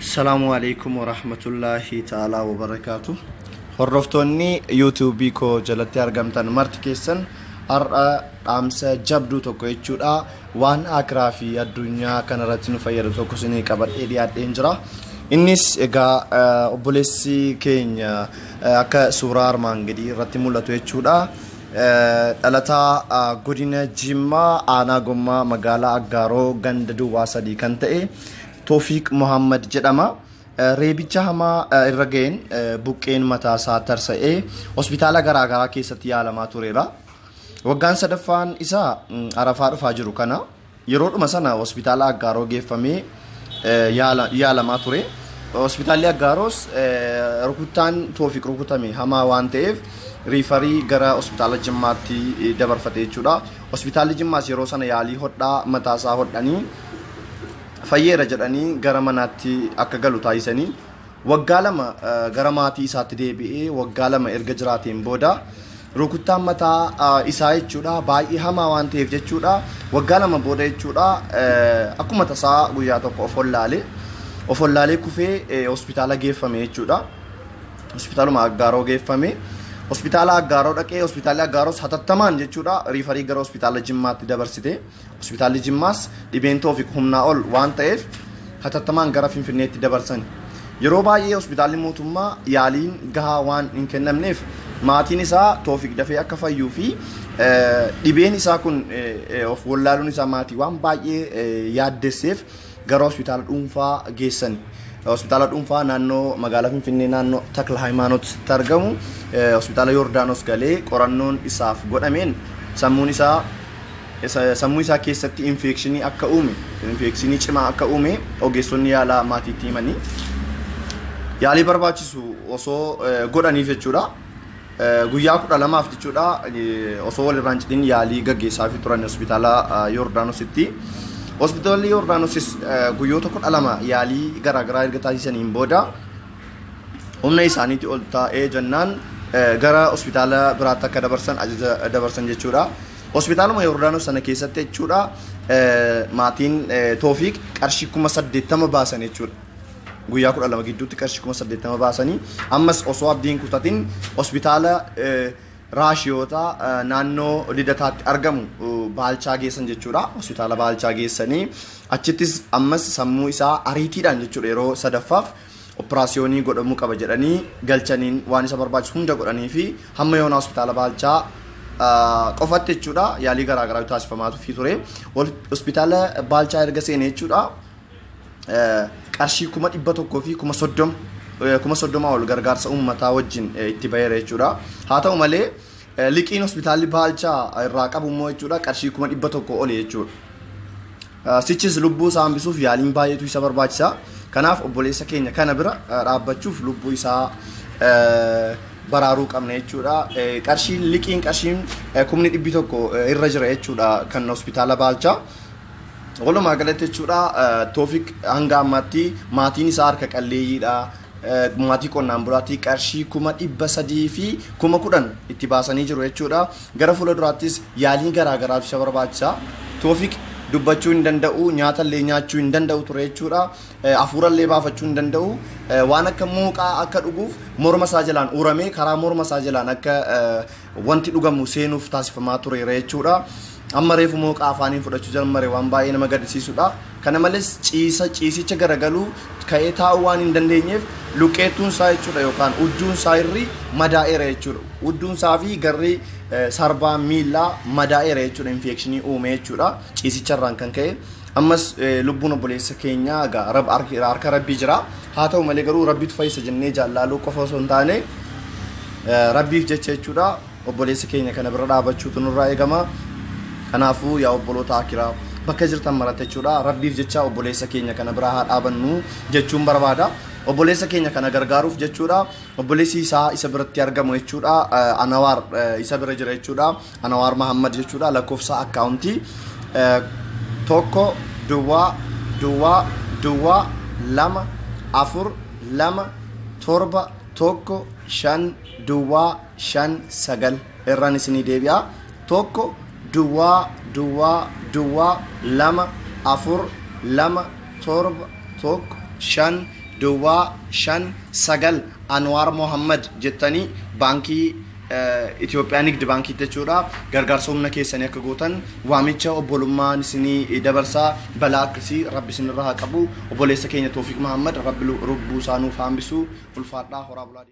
Assalamu alaikum wa rahmatullahi ta'ala wa barakatuh. Hordoftoonni YouTube koo jalatti argamtan marti keessan har'a dhaamsa jabduu tokko jechuudha. Waan akiraa fi addunyaa kanarratti nu fayyadu tokko isinii qabadhee dhiyaadheen jira. Innis egaa obboleessi keenya akka suuraa armaan gadii irratti mul'atu jechuudha. Dhalataa godina Jimmaa aanaa Gommaa magaalaa Aggaaroo ganda Duwwaa 3 kan ta'e Toofiq Muhammad jedhama. Reebicha hamaa irra ga'een buqqeen mataa isaa tarsa'ee hospitaala garaagaraa keessatti yaalamaa tureera. Waggaan sadaffaan isaa arafaa dhufaa jiru kana yeroodhuma sana hospitaala Aggaaroo geeffamee yaalamaa ture. Hospitaalli Aggaaroos rukuttaan Toofiq rukutame hamaa waan ta'eef riifarii gara hospitaala Jimmaatti dabarfate jechuudha. Hospitaalli Jimmaas yeroo sana yaalii hodhaa mataa isaa hodhanii fayyeera jedhanii gara manaatti akka galu taasisanii waggaa lama gara maatii isaatti deebi'ee waggaa lama erga jiraateen booda rukuttaan mataa isaa jechuudha baay'ee hamaa waan ta'eef jechuudha waggaa lama booda jechuudha akkuma tasaa guyyaa tokko of wallaalee kufee hospitaala geeffame jechuudha. Hospitaaluma Aggaaroo geeffame. Hospitaala Aggaaroo dhaqee hospitaalli Aggaaroos hatattamaan jechuudha riifarii gara hospitaala Jimmaatti dabarsite. Hospitaalli Jimmaas dhibeen Toofiq humnaa ol waan ta'eef hatattamaan gara Finfinneetti dabarsan. Yeroo baay'ee hospitaalli mootummaa yaaliin gahaa waan hin kennamneef maatiin isaa Toofiq dafee akka fayyuu fi dhibeen isaa kun of wallaaluun isaa maatii waan baay'ee yaaddesseef gara hospitaala dhuunfaa geessan. Hospitaala dhuunfaa naannoo magaalaa Finfinnee naannoo Takla Hayimaanotti argamu hospitaala Yordaanos galee qorannoon isaaf godhameen sammuu isaa keessatti infekshinii akka uume infekshinii cimaa akka uume ogeessonni yaalaa maatiitti himanii yaalii barbaachisu osoo godhaniif jechuudha. Guyyaa 12 jechuudha osoo walirraan citin yaalii gaggeessaa turan hospitaala Yordaanositti. Hospitaalli Yordaanosis guyyoota 12 yaalii garaagaraa erga taasisaniin booda humna isaaniitti ol taa'ee jennaan gara hospitaala biraatti akka ajaja dabarsan jechuudha. Hospitaaluma Yordaanos sana keessatti jechuudha maatiin Toofiq qarshii 80,000 baasan jechuudha. Guyyaa 12 gidduutti qarshii 80,000 baasanii ammas osoo abdiin kutatin hospitaala raashiyoota naannoo Lidataatti argamu Baalchaa geessan jechuudha. Hospitaala Baalchaa geessanii achittis ammas sammuu isaa ariitiidhaan jechuudha yeroo sadaffaaf operaasiyoonii godhamuu qaba jedhanii galchaniin waan isa barbaachisu hunda godhanii fi hamma yoona hospitaala Baalchaa qofatti jechuudha yaalii garaagaraa taasifamaa ture. Hospitaala Baalchaa erga seenee jechuudha qarshii 100,000 fi 30,000 ol gargaarsa uummataa wajjin itti baheera jechuudha. Haa ta'u malee liqiin hospitaalli Baalchaa irraa qabu immoo jechuudha qarshii 100,000 oli jechuudha. Sichis lubbuu isaa hambisuuf yaaliin baay'eetu isa barbaachisa. Kanaaf obboleessa keenya kana bira dhaabbachuuf lubbuu isaa baraaruu qabna jechuudha. Liqiin qarshiin 100,000 irra jira jechuudha kan hospitaala Baalchaa. Walumaa galatti jechuudha Toofiq hanga ammaatti maatiin isaa harka qalleeyyiidha. Maatii qonnaan bulaatii qarshii 300,000 fi 10,000 itti baasanii jiru jechuudha. Gara fuulduraattis yaalii garaagaraatu isa barbaachisa. Toofiq dubbachuu hin danda'u, nyaata illee nyaachuu hin danda'u ture jechuudha. Hafuura illee baafachuu hin danda'u. Waan akka muuqaa akka dhuguuf morma isaa jalaan uramee karaa morma isaa jalaan akka wanti dhugamu seenuuf taasifamaa tureera jechuudha. Amma reefu mooqaa afaaniin fudhachuu jalqabe waan baay'ee nama gaddisiisudha. Kana malees ciisicha garagaluu ka'ee taa'uu waan hin dandeenyeef luqqeettuun isaa jechuudha yookaan udduun isaa irri madaa'eera jechuudha. Udduun isaa fi garri sarbaa miillaa madaa'eera jechuudha infekshinii uume jechuudha ciisicharraan kan ka'e. Ammas lubbuun obboleessa keenyaa harka rabbii jira. Haa ta'u malee garuu rabbiitu fayyisa jennee jaallaaluu qofa osoo hin taane rabbiif jecha jechuudha obboleessa keenya kana bira dhaabbachuutu nurraa eegama. Kanaafuu yaa obboloota akiraa bakka jirtan maratti jechuudha rabbiif jecha obboleessa keenya kana bira haa dhaabannu jechuun barbaada. Obboleessa keenya kana gargaaruuf jechuudha obboleessi isaa isa biratti argamu jechuudha Anawaar isa bira jira jechuudha Anawaar Muhammad jechuudha lakkoofsa akkaawuntii 1-2-2-2-2-7-1-5-9 irraan isinii deebi'a. 1-2-2-2-2-4-2-7-1 duwwaa 59 Anwar Muhammad jettanii baankii Itoophiyaa Nigdi Baankii jechuudha gargaarsa humna keessanii akka gootan waamicha obbolummaan isinii dabarsaa balaa akkasii rabbi isinirraa haa qabu obboleessa keenya Toofiq Muhammad rabbi rubbuu isaa nuuf hambisu ulfaadhaa horaa bulaa